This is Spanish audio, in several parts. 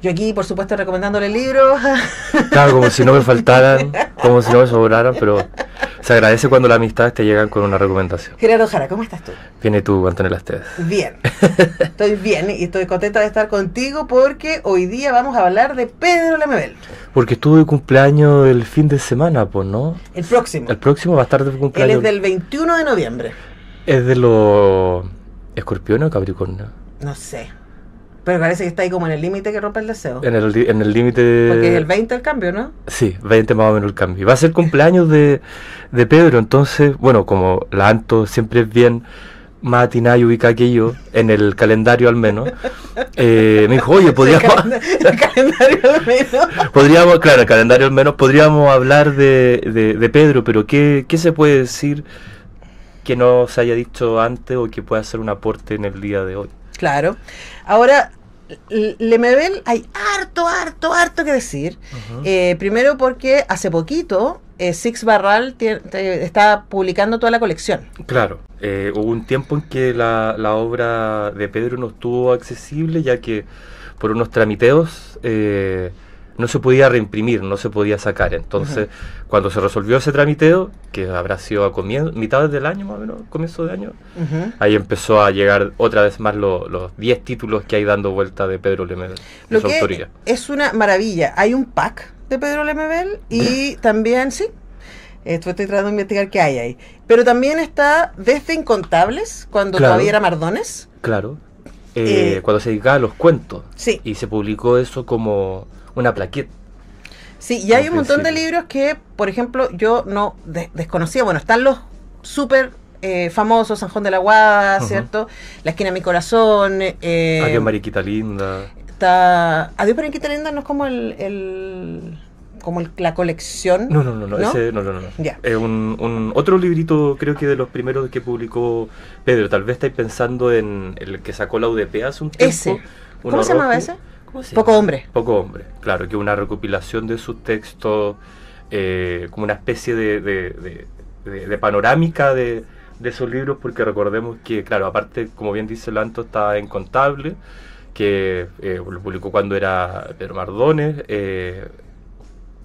Yo aquí, por supuesto, recomendándole libros. Claro, como si no me faltaran, como si no me sobraran, pero se agradece cuando las amistades te llegan con una recomendación. Gerardo Jara, ¿cómo estás tú? Viene tú, Antonella Esteves. Bien, estoy bien y estoy contenta de estar contigo porque hoy día vamos a hablar de Pedro Lemebel. Porque estuvo de cumpleaños el fin de semana, pues, ¿no? El próximo. El próximo va a estar de Él cumpleaños. es del 21 de noviembre. ¿Es de los escorpiones o capricornio? No sé. Pero parece que está ahí como en el límite que rompe el deseo. En el límite... Porque es el 20 el cambio, ¿no? Sí, 20 más o menos el cambio. Va a ser cumpleaños de Pedro, entonces, bueno, como la Anto siempre es bien más atinada y ubicada que yo, en el calendario al menos, me dijo, oye, podríamos... El calendario al menos. Podríamos, claro, el calendario al menos, podríamos hablar de Pedro, pero ¿qué se puede decir que no se haya dicho antes o que pueda ser un aporte en el día de hoy? Claro. Ahora, Lemebel hay harto que decir. Primero porque hace poquito Six Barral está publicando toda la colección. Claro, hubo un tiempo en que la obra de Pedro no estuvo accesible, ya que por unos tramiteos no se podía reimprimir, no se podía sacar. Entonces, cuando se resolvió ese tramiteo, que habrá sido a mitad del año más o menos, comienzo de año, ahí empezó a llegar otra vez más los 10 títulos que hay dando vuelta de Pedro Lemebel, de su autoría. Es una maravilla. Hay un pack de Pedro Lemebel y también, sí, estoy tratando de investigar qué hay ahí. Pero también está desde Incontables, cuando todavía era Mardones. Claro, cuando se dedicaba a los cuentos. Sí. Y se publicó eso como una plaqueta. Sí, y hay un montón de libros que, por ejemplo, yo no desconocía. Bueno, están los súper famosos, San Juan de la Guada, ¿cierto? La esquina de mi corazón. Adiós Mariquita Linda. Está... Adiós Mariquita Linda no es como la colección. No. Ese no. Ya. Es un otro librito, creo que de los primeros que publicó Pedro. Tal vez estáis pensando en el que sacó la UDP hace un tiempo. Ese. ¿Cómo se llamaba ese? Poco Hombre, claro, que una recopilación de sus textos, como una especie de panorámica de esos libros, porque recordemos que, claro, aparte, como bien dice Lanto, está Incontable, que lo publicó cuando era Pedro Mardones,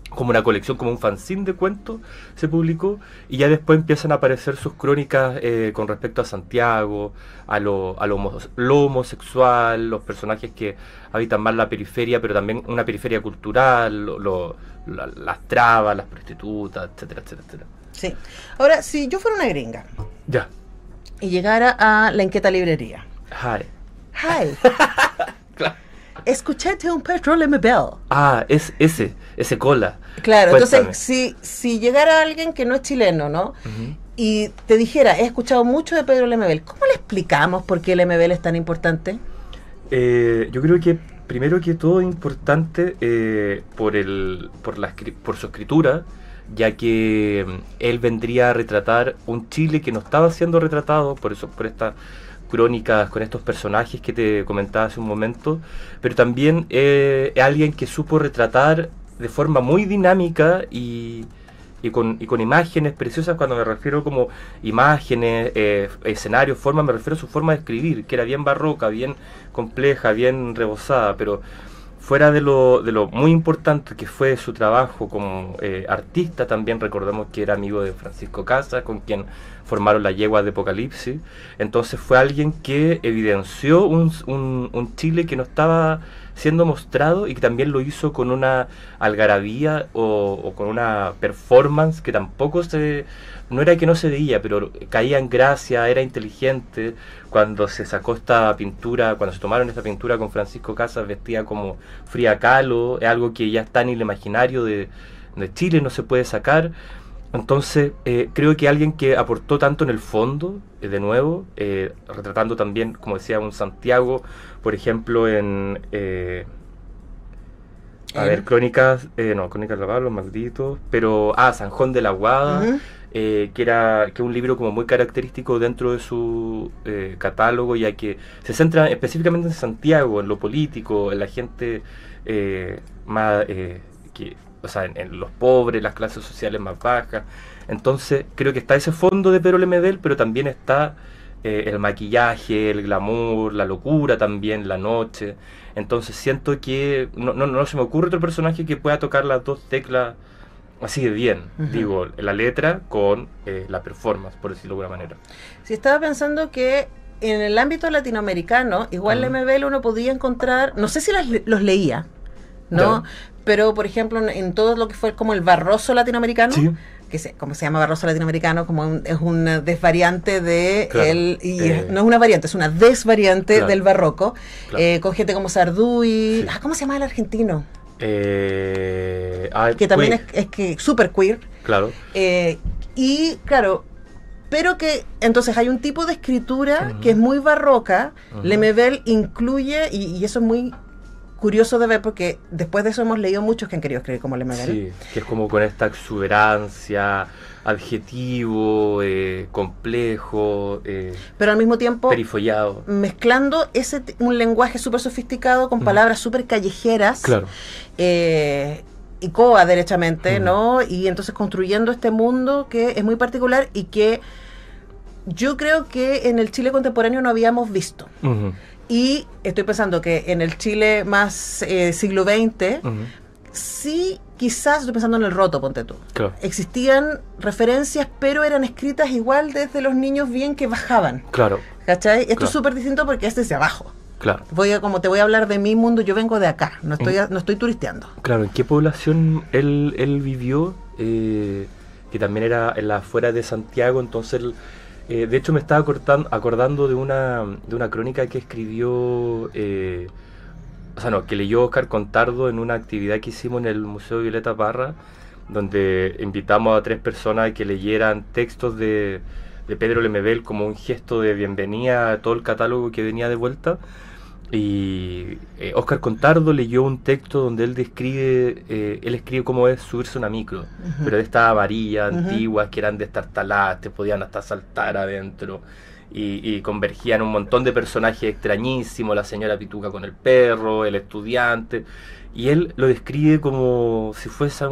como una colección, como un fanzine de cuentos, se publicó, y ya después empiezan a aparecer sus crónicas con respecto a Santiago, a lo homosexual, los personajes que habitan más la periferia, pero también una periferia cultural, las trabas, las prostitutas, etcétera. Sí. Ahora, si yo fuera una gringa Ya. y llegara a la Inquieta Librería. Hi. Claro. Escuchaste un Pedro Lemebel. Ah, es ese cola. Claro, Cuéntame. entonces si llegara alguien que no es chileno, ¿no? Y te dijera, he escuchado mucho de Pedro Lemebel, ¿cómo le explicamos por qué Lemebel es tan importante? Yo creo que primero que todo es importante por su escritura, ya que él vendría a retratar un Chile que no estaba siendo retratado, por estas crónicas con estos personajes que te comentaba hace un momento, pero también es alguien que supo retratar de forma muy dinámica y con imágenes preciosas. Cuando me refiero como imágenes, escenarios, formas, me refiero a su forma de escribir, que era bien barroca, bien compleja, bien rebozada, pero fuera de lo muy importante que fue su trabajo como artista, también recordemos que era amigo de Francisco Casas, con quien formaron la Yegua de Apocalipsis. Entonces fue alguien que evidenció un Chile que no estaba siendo mostrado y que también lo hizo con una algarabía o con una performance que tampoco no era que no se veía, pero caía en gracia, era inteligente. Cuando se sacó esta pintura, cuando se tomaron esta pintura con Francisco Casas, vestía como Frida Kahlo, es algo que ya está en el imaginario de Chile, no se puede sacar. Entonces, creo que alguien que aportó tanto en el fondo, de nuevo, retratando también, como decía, un Santiago, por ejemplo, Crónicas de la Paz, Los Malditos, pero, San Juan de la Guada, que es un libro como muy característico dentro de su catálogo, ya que se centra específicamente en Santiago, en lo político, en la gente más... en los pobres, las clases sociales más bajas. Entonces creo que está ese fondo de Pedro Lemebel, pero también está el maquillaje, el glamour, la locura también, la noche. Entonces siento que no se me ocurre otro personaje que pueda tocar las dos teclas así de bien. Digo, la letra con la performance, por decirlo de alguna manera. Si estaba pensando que en el ámbito latinoamericano, igual Lemebel uno podía encontrar, no sé si los leía, ¿no? Pero, por ejemplo, en todo lo que fue como el barroso latinoamericano, Sí. como se llama barroso latinoamericano, como es una desvariante de Claro. no es una variante, es una desvariante Claro. del barroco, Claro. con gente como Sarduy, Sí. ¿cómo se llama el argentino? Que Que también es que súper queer. Claro. Y claro, pero que entonces hay un tipo de escritura que es muy barroca. Lemebel incluye, y eso es muy curioso de ver, porque después de eso hemos leído muchos que han querido escribir como Lemebel. Sí, que es como con esta exuberancia, adjetivo, complejo, Pero al mismo tiempo perifollado. mezclando un lenguaje súper sofisticado con palabras súper callejeras. Claro. Y coa derechamente, ¿no? Y entonces construyendo este mundo que es muy particular y que yo creo que en el Chile contemporáneo no habíamos visto. Y estoy pensando que en el Chile más siglo XX, sí, quizás, estoy pensando en el Roto, ponte tú. Claro. Existían referencias, pero eran escritas igual desde los niños bien que bajaban. Claro. ¿Cachai? Esto Claro. es súper distinto porque es desde abajo. Claro. Como te voy a hablar de mi mundo, yo vengo de acá, no estoy turisteando. Claro, ¿en qué población él vivió? Que también era en la afuera de Santiago, entonces de hecho me estaba acordando de una crónica que escribió, que leyó Óscar Contardo en una actividad que hicimos en el Museo Violeta Parra, donde invitamos a 3 personas a que leyeran textos de Pedro Lemebel como un gesto de bienvenida a todo el catálogo que venía de vuelta. Y Óscar Contardo leyó un texto donde él escribe cómo es subirse a una micro, pero de estas amarillas, antiguas, que eran destartaladas, te podían hasta saltar adentro, y convergían un montón de personajes extrañísimos, la señora Pituca con el perro, el estudiante, y él lo describe como si fuese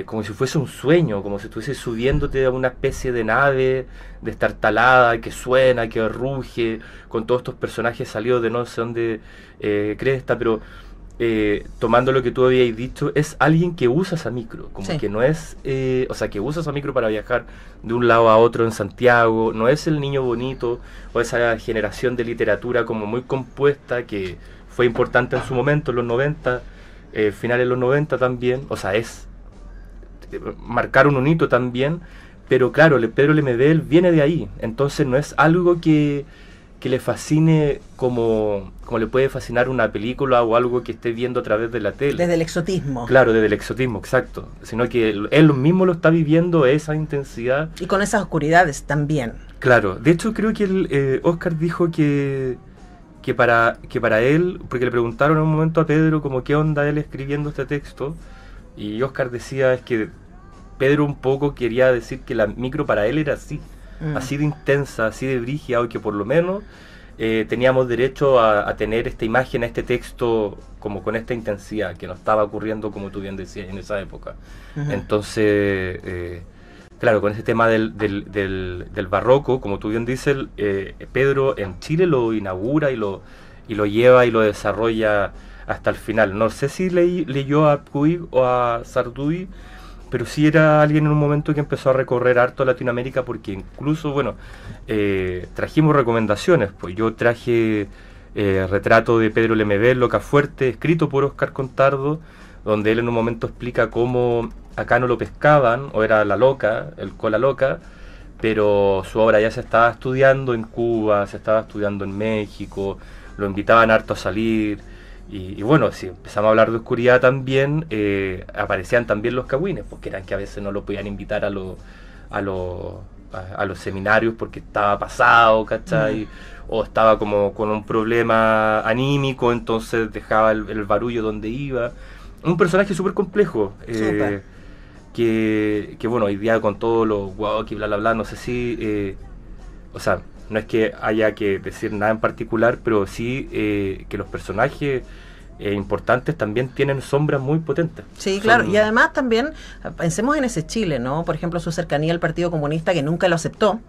como si fuese un sueño, como si estuviese subiéndote a una especie de nave destartalada, que suena, que ruge, con todos estos personajes salidos de no sé dónde cresta, pero tomando lo que tú habías dicho, es alguien que usa esa micro, como Sí. que no es, que usa esa micro para viajar de un lado a otro en Santiago, no es el niño bonito, o esa generación de literatura como muy compuesta, que fue importante en su momento, en los 90, finales de los 90 también, marcaron un hito también, pero claro, Pedro Lemebel viene de ahí, entonces no es algo que le fascine como le puede fascinar una película o algo que esté viendo a través de la tele. Desde el exotismo. Claro, desde el exotismo, exacto, sino que él mismo lo está viviendo, esa intensidad. Y con esas oscuridades también. Claro, de hecho creo que Óscar dijo que para él, porque le preguntaron en un momento a Pedro como qué onda él escribiendo este texto, y Óscar decía es que Pedro un poco quería decir que la micro para él era así, así de intensa, así de brígida, o que por lo menos teníamos derecho a tener esta imagen, a este texto como con esta intensidad que nos estaba ocurriendo, como tú bien decías, en esa época. Entonces, claro, con ese tema del barroco, como tú bien dices, Pedro en Chile lo inaugura y lo lleva y lo desarrolla hasta el final. No sé si leyó a Puig o a Sarduy, pero sí era alguien en un momento que empezó a recorrer harto Latinoamérica, porque incluso, trajimos recomendaciones. Pues yo traje retrato de Pedro Lemebel, Locafuerte, escrito por Óscar Contardo, donde él en un momento explica cómo acá no lo pescaban, o era la loca, el cola loca, pero su obra ya se estaba estudiando en Cuba, se estaba estudiando en México, lo invitaban harto a salir. Y bueno, si empezamos a hablar de oscuridad también, aparecían también los cagüines, porque eran que a veces no lo podían invitar a los seminarios porque estaba pasado, ¿cachai? O estaba como con un problema anímico, entonces dejaba el barullo donde iba. Un personaje súper complejo, que hoy día con todo lo guau, que bla bla bla, no sé si, no es que haya que decir nada en particular, pero sí que los personajes importantes también tienen sombras muy potentes. Sí, claro, y además también pensemos en ese Chile, ¿no? Por ejemplo, su cercanía al Partido Comunista, que nunca lo aceptó.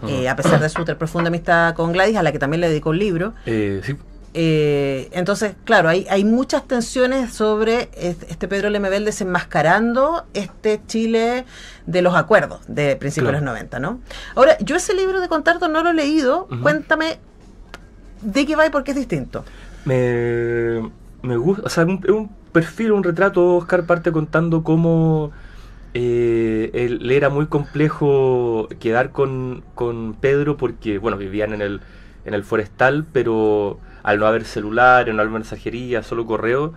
a pesar de su profunda amistad con Gladys, a la que también le dedicó un libro. Sí. Entonces, claro, hay muchas tensiones sobre este Pedro Lemebel desenmascarando este Chile de los acuerdos de principios de los 90, ¿no? Ahora, yo ese libro de Contardo no lo he leído. Cuéntame de qué va y por qué es distinto. Me gusta, o sea, un perfil, un retrato. Oscar parte contando cómo le era muy complejo quedar con Pedro porque, bueno, vivían en el forestal, pero al no haber celular, no haber mensajería, solo correo,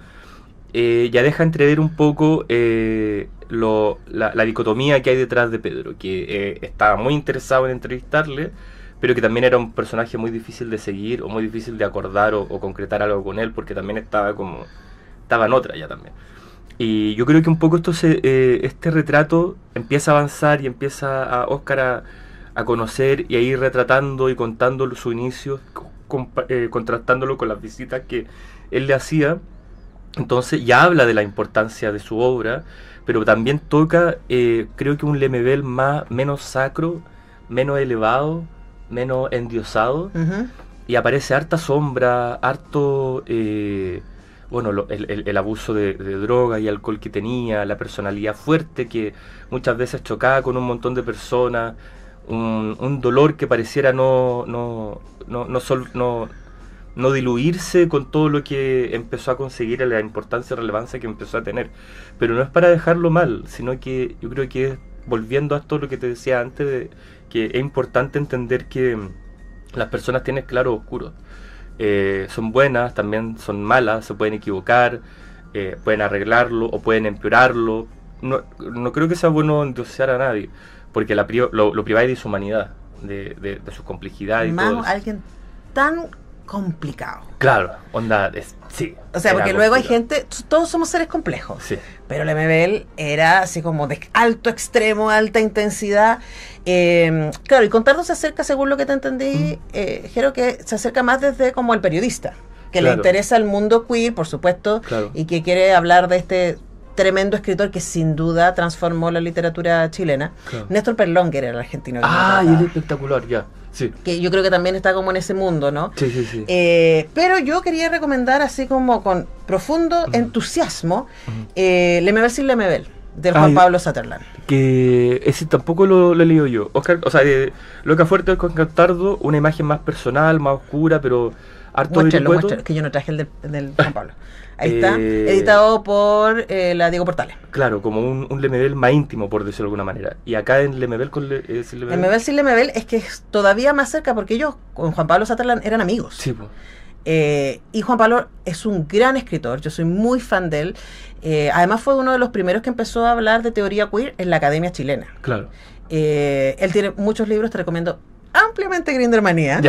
ya deja entrever un poco la dicotomía que hay detrás de Pedro, que estaba muy interesado en entrevistarle, pero que también era un personaje muy difícil de seguir o muy difícil de acordar o concretar algo con él, porque también estaba en otra ya también. Y yo creo que un poco este retrato empieza a avanzar y empieza a Óscar a conocer y a ir retratando y contando su inicio, contrastándolo con las visitas que él le hacía. Entonces ya habla de la importancia de su obra, pero también toca, creo que un Lemebel menos sacro, menos elevado, menos endiosado, y aparece harta sombra, harto... bueno, el abuso de droga y alcohol que tenía, la personalidad fuerte que muchas veces chocaba con un montón de personas, un dolor que pareciera no diluirse con todo lo que empezó a conseguir, la importancia y relevancia que empezó a tener. Pero no es para dejarlo mal, sino que yo creo que volviendo a esto lo que te decía antes, que es importante entender que las personas tienen claros oscuros. Son buenas, también son malas, se pueden equivocar, pueden arreglarlo o pueden empeorarlo. No creo que sea bueno endiosar a nadie, porque lo priváis de su humanidad, de su complejidad y más todo eso. Alguien tan complicado. Claro, onda, sí. O sea, porque luego hay complicado. gente, todos somos seres complejos. Sí. Pero Lemebel era así como de alto extremo, alta intensidad. Claro, y Contardo se acerca, según lo que te entendí, Jero, que se acerca más desde como el periodista, que le interesa el mundo queer, por supuesto, y que quiere hablar de este tremendo escritor que sin duda transformó la literatura chilena. Néstor Perlonguer era el argentino. Y es espectacular, ya. Sí. Que yo creo que también está como en ese mundo, ¿no? Sí. Pero yo quería recomendar, así como con profundo entusiasmo, Lemebel sin Lemebel, del Juan Pablo Sutherland. Que ese tampoco lo he leído yo. Oscar, o sea, Loca Fuerte con Contardo, una imagen más personal, más oscura, pero harto muéstralo, que yo no traje el del Juan Pablo. Ahí está, editado por la Diego Portales. Claro, como un Lemebel más íntimo, por decirlo de alguna manera. Y acá en Lemebel sin Lemebel. Lemebel sin Lemebel es que es todavía más cerca, porque ellos con Juan Pablo Sutherland eran amigos. Sí, pues. Y Juan Pablo es un gran escritor, yo soy muy fan de él. Además fue uno de los primeros que empezó a hablar de teoría queer en la Academia Chilena. Claro. Él tiene muchos libros, te recomiendo ampliamente Grindermanía.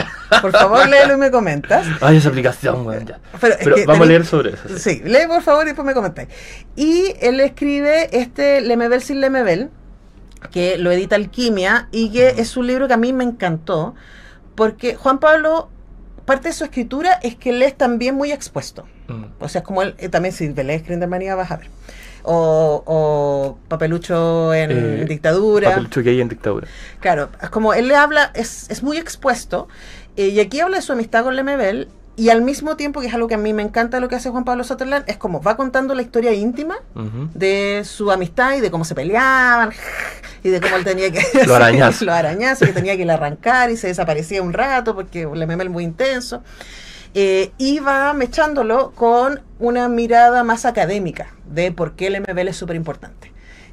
Por favor, léelo y me comentas. Ay, esa aplicación, bueno, ya. Pero vamos a leer sobre eso. Sí, lee por favor y después me comentáis. Y él escribe Lemebel sin Lemebel, que lo edita Alquimia, y que es un libro que a mí me encantó, porque Juan Pablo, parte de su escritura es que él es también muy expuesto. O sea, es como él también, si lees Grindermanía vas a ver. O Papelucho en dictadura. Papelucho gay en dictadura. Claro, es como él le habla, es muy expuesto, y aquí habla de su amistad con Lemebel, y al mismo tiempo, que es algo que a mí me encanta lo que hace Juan Pablo Sutherland, es como va contando la historia íntima de su amistad y de cómo se peleaban, y de cómo él tenía que... Los arañazos. Los arañazos, que tenía que ir a arrancar y se desaparecía un rato porque Lemebel muy intenso. Y va mechándolo con una mirada más académica de por qué Lemebel es súper importante.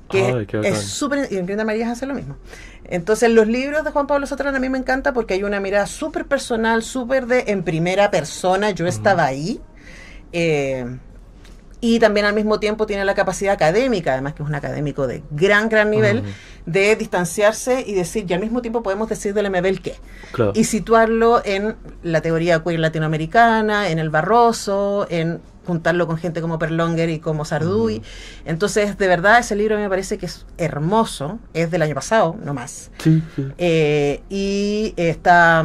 Que es súper... Y en Grindermanía hace lo mismo. Entonces, los libros de Juan Pablo Sutherland a mí me encanta porque hay una mirada súper personal, súper de en primera persona, yo estaba ahí. Y también al mismo tiempo tiene la capacidad académica, además que es un académico de gran nivel, de distanciarse y decir, y al mismo tiempo podemos decir de Lemebel qué. Claro. Y situarlo en la teoría queer latinoamericana, en el Barroso, en juntarlo con gente como Perlonger y como Sarduy. Entonces, de verdad, ese libro me parece que es hermoso, es del año pasado, no más. Sí. Y está...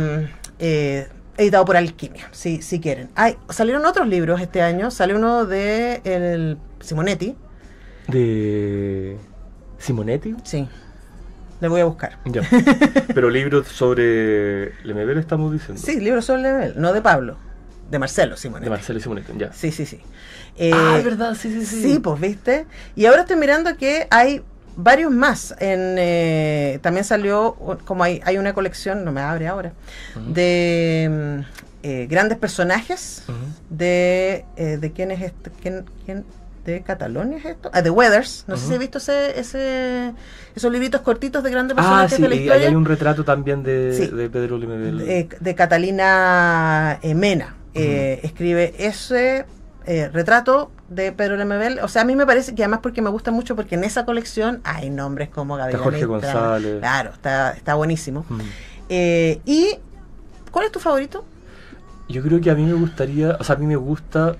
editado por Alquimia, si quieren. Salieron otros libros este año. Salió uno de el Simonetti. ¿De Simonetti? Sí. Le voy a buscar. Ya. Pero libros sobre Lemebel estamos diciendo. Sí, libros sobre Lemebel, no de Pablo, de Marcelo Simonetti. De Marcelo Simonetti, ya. Sí. Es verdad, sí. Sí, pues, ¿viste? Y ahora estoy mirando que hay varios más. También salió, como hay una colección, no me abre ahora, de grandes personajes de quién es esto, quién de Catalonia es esto, de Weathers, no sé si he visto esos libritos cortitos de grandes personajes de la historia. Ahí hay un retrato también de Pedro Lemebel. De Catalina Mena, escribe ese retrato de Pedro Lemebel. O sea, a mí me parece que además porque me gusta mucho, porque en esa colección hay nombres como Gabriela Jorge Mistral. González. Claro, está buenísimo. ¿Y cuál es tu favorito? Yo creo que a mí me gustaría, o sea, a mí me gusta...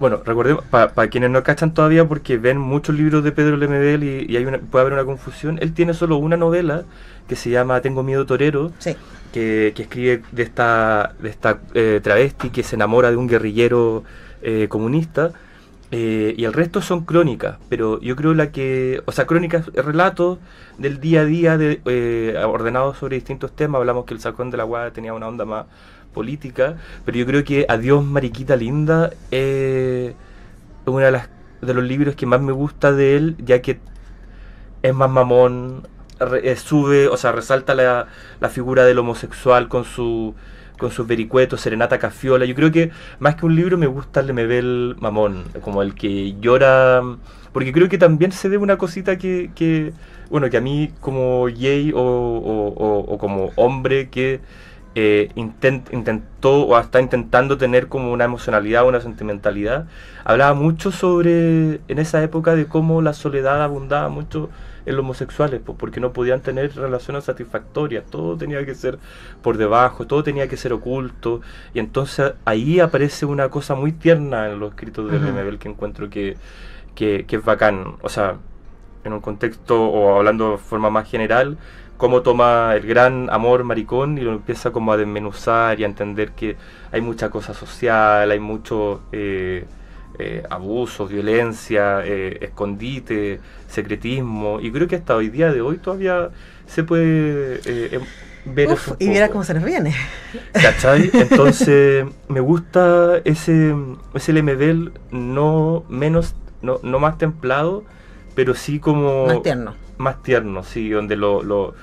Bueno, recordemos, para quienes no cachan todavía, porque ven muchos libros de Pedro Lemebel y puede haber una confusión, él tiene solo una novela que se llama Tengo miedo torero, sí, que escribe de esta travesti que se enamora de un guerrillero comunista, y el resto son crónicas, pero yo creo crónicas, relatos del día a día ordenados sobre distintos temas. Hablamos que el Salcón de la Guada tenía una onda más política, pero yo creo que Adiós Mariquita Linda es uno de los libros que más me gusta de él, ya que es más mamón, resalta la figura del homosexual con sus vericuetos, Serenata Cafiola. Yo creo que más que un libro me gusta el Lemebel mamón, como el que llora, porque creo que también se ve una cosita que a mí como gay o como hombre que intentó o está intentando tener como una emocionalidad, una sentimentalidad, hablaba mucho sobre en esa época de cómo la soledad abundaba mucho en los homosexuales, porque no podían tener relaciones satisfactorias, todo tenía que ser por debajo, todo tenía que ser oculto, y entonces ahí aparece una cosa muy tierna en los escritos de Lemebel que encuentro que es bacán. O sea, en un contexto o hablando de forma más general, cómo toma el gran amor maricón y lo empieza como a desmenuzar y a entender que hay mucha cosa social, hay mucho abuso, violencia, escondite, secretismo, y creo que hasta hoy día de hoy todavía se puede ver eso. Y viera cómo se nos viene. ¿Cachai? Entonces me gusta ese Lemebel no más templado, pero sí como más tierno, sí, donde lo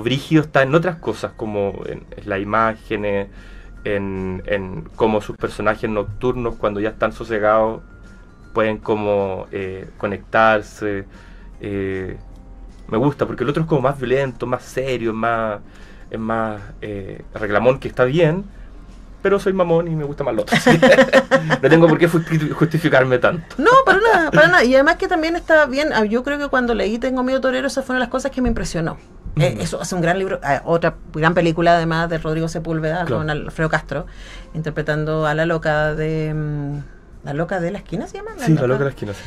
brígido está en otras cosas, como en las imágenes, en cómo sus personajes nocturnos, cuando ya están sosegados, pueden como conectarse. Me gusta, porque el otro es como más violento, más serio, es más reclamón, que está bien, pero soy mamón y me gusta más lo otro. No tengo por qué justificarme tanto. No, para nada. Y además que también está bien, yo creo que cuando leí Tengo miedo torero, esa fue una de las cosas que me impresionó. Eso hace un gran libro, otra gran película además de Rodrigo Sepúlveda, claro, con Alfredo Castro, interpretando a la loca de... ¿La loca de la esquina se llama? Sí, la loca de la esquina, sí.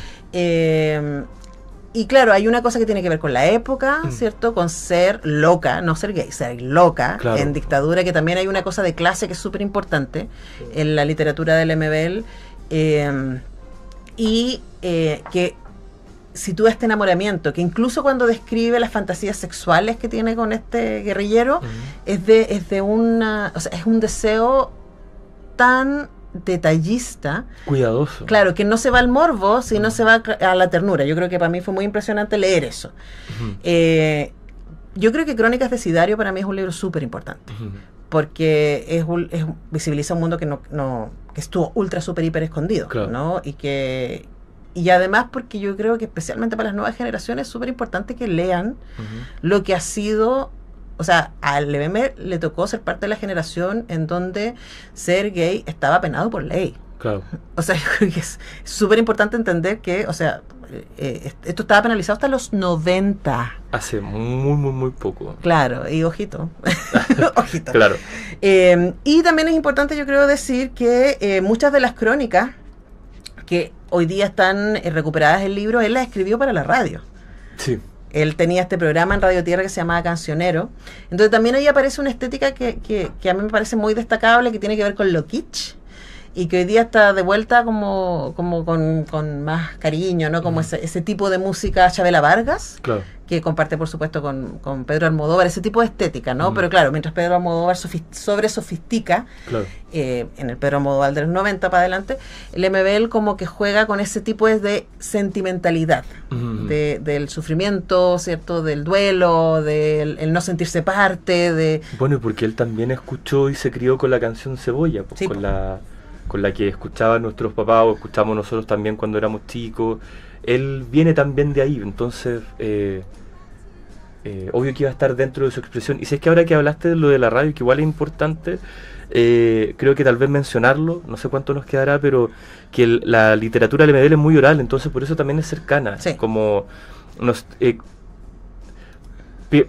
Y claro, hay una cosa que tiene que ver con la época, ¿cierto? Con ser loca, no ser gay, ser loca, claro, en dictadura, que también hay una cosa de clase que es súper importante en la literatura del Lemebel, y que sitúa este enamoramiento, que incluso cuando describe las fantasías sexuales que tiene con este guerrillero, es de una, o sea, es un deseo tan detallista, cuidadoso, claro, que no se va al morbo, sino se va a la ternura. Yo creo que para mí fue muy impresionante leer eso. Yo creo que Crónicas de Sidario para mí es un libro súper importante, porque visibiliza un mundo que estuvo ultra, súper, hiper escondido, claro, ¿no? Y además porque yo creo que especialmente para las nuevas generaciones es súper importante que lean lo que ha sido. O sea, al Lemebel le tocó ser parte de la generación en donde ser gay estaba penado por ley. Claro. O sea, yo creo que es súper importante entender que, o sea, esto estaba penalizado hasta los 90. Hace muy poco. Claro, y ojito. Ojito. Claro. Y también es importante, yo creo, decir que muchas de las crónicas que hoy día están recuperadas en el libro, él las escribió para la radio. Sí. Él tenía este programa en Radio Tierra que se llamaba Cancionero. Entonces también ahí aparece una estética que a mí me parece muy destacable, que tiene que ver con lo kitsch, y que hoy día está de vuelta como con más cariño, ¿no? Como ese tipo de música Chabela Vargas, claro, que comparte por supuesto con Pedro Almodóvar, ese tipo de estética, ¿no? Pero claro, mientras Pedro Almodóvar sobre sofistica, Claro. en el Pedro Almodóvar de los 90 para adelante, el Lemebel como que juega con ese tipo de sentimentalidad, del sufrimiento, ¿cierto? Del duelo, del el no sentirse parte, de... Bueno, y porque él también escuchó y se crió con la canción Cebolla, pues, Sí, con la que escuchaban nuestros papás o escuchamos nosotros también cuando éramos chicos. Él viene también de ahí, entonces obvio que iba a estar dentro de su expresión. Y si es que ahora que hablaste de lo de la radio, que igual es importante, creo que tal vez mencionarlo, no sé cuánto nos quedará, pero que la literatura de Lemebel es muy oral, entonces por eso también es cercana. Sí. Como nos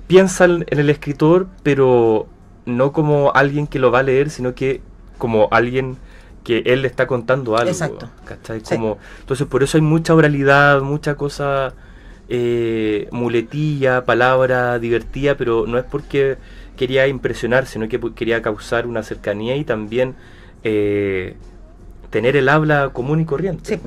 piensa en el escritor, pero no como alguien que lo va a leer, sino que como alguien que él le está contando algo. Exacto. ¿Cachai? Sí. Como, entonces por eso hay mucha oralidad, mucha cosa muletilla, palabra divertida, pero no es porque quería impresionar, sino que quería causar una cercanía y también tener el habla común y corriente. Sí.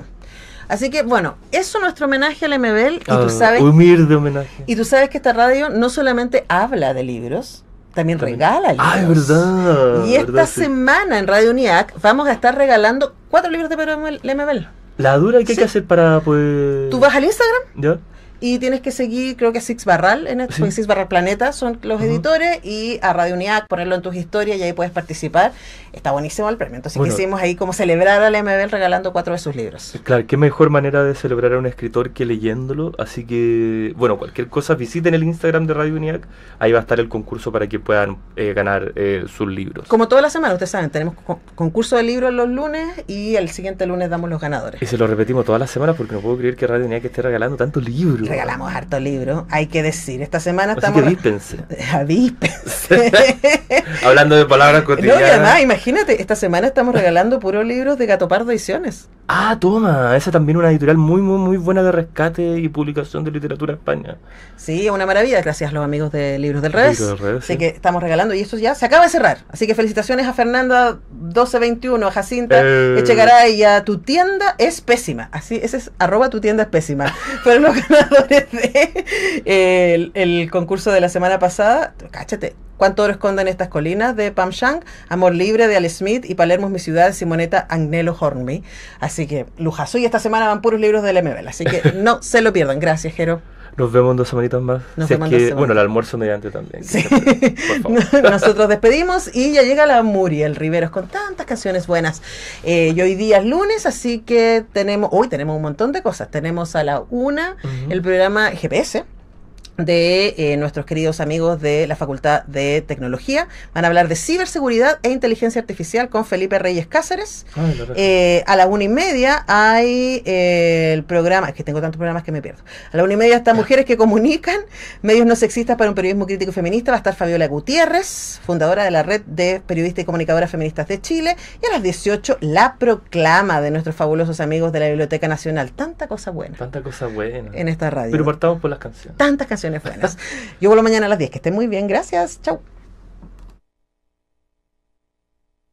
Así que, bueno, eso es nuestro homenaje a Lemebel, y tú sabes... Humilde homenaje. Y tú sabes que esta radio no solamente habla de libros, también regala libros. Ah, es verdad. Y esta verdad, sí. semana en Radio UNIAC vamos a estar regalando 4 libros de Pedro Lemebel. La dura que hay Sí. que hacer para poder... Tú vas al Instagram ¿Ya? y tienes que seguir, creo que a Six Barral, Sí. porque Six Barral Planeta son los editores, y a Radio UNIAC, ponerlo en tus historias y ahí puedes participar. Está buenísimo el premio. Entonces Bueno. quisimos ahí como celebrar a Lemebel regalando 4 de sus libros. Claro, qué mejor manera de celebrar a un escritor que leyéndolo. Así que, bueno, cualquier cosa, visiten el Instagram de Radio UNIAC. Ahí va a estar el concurso para que puedan ganar sus libros. Como toda la semana, ustedes saben, tenemos concurso de libros los lunes y el siguiente lunes damos los ganadores. Y se lo repetimos todas las semanas porque no puedo creer que Radio UNIAC esté regalando tantos libros. Regalamos hartos libros, hay que decir. Esta semana Así estamos... que dispense. Avíspense. Hablando de palabras No, y cotidianas. además, imagínate, esta semana estamos regalando puros libros de Gato Pardo Ediciones. Ah, toma, esa también una editorial muy, muy, muy buena de rescate y publicación de literatura en España. Sí, una maravilla, gracias a los amigos de Libros del Revés. Libros del Revés, Así sí. que estamos regalando, y esto ya se acaba de cerrar. Así que felicitaciones a Fernanda 1221, a Jacinta Echegaray, y a Tu Tienda es Pésima. Así, ese es @ Tu Tienda es Pésima. Fueron los ganadores de el concurso de la semana pasada. Cáchate. ¿Cuánto oro esconden estas colinas? De Pam Shang, Amor Libre de Al Smith y Palermo es mi ciudad de Simonetta Agnello Hornby. Así que lujazo, y esta semana van puros libros del Lemebel, así que no se lo pierdan. Gracias, Jero. Nos vemos en 2 semanitas más. Nos Si es vemos en que, 2 semanas. bueno, el almuerzo mediante también. Sí. Por favor. Nosotros despedimos y ya llega la Muriel Riveros con tantas canciones buenas. Y hoy día es lunes, así que hoy tenemos un montón de cosas. Tenemos a la 1 el programa GPS de nuestros queridos amigos de la Facultad de Tecnología. Van a hablar de ciberseguridad e inteligencia artificial con Felipe Reyes Cáceres. Ay, la verdad. A las 1:30 hay el programa, es que tengo tantos programas que me pierdo. A las 1:30 está Mujeres que Comunican, medios no sexistas para un periodismo crítico y feminista. Va a estar Fabiola Gutiérrez, fundadora de la Red de Periodistas y Comunicadoras Feministas de Chile. Y a las 18, La Proclama de nuestros fabulosos amigos de la Biblioteca Nacional. Tanta cosa buena Tanta cosa buena. en esta radio. Pero partamos por las canciones. Tantas canciones buenas. Yo vuelvo mañana a las 10. Que estén muy bien. Gracias. Chau.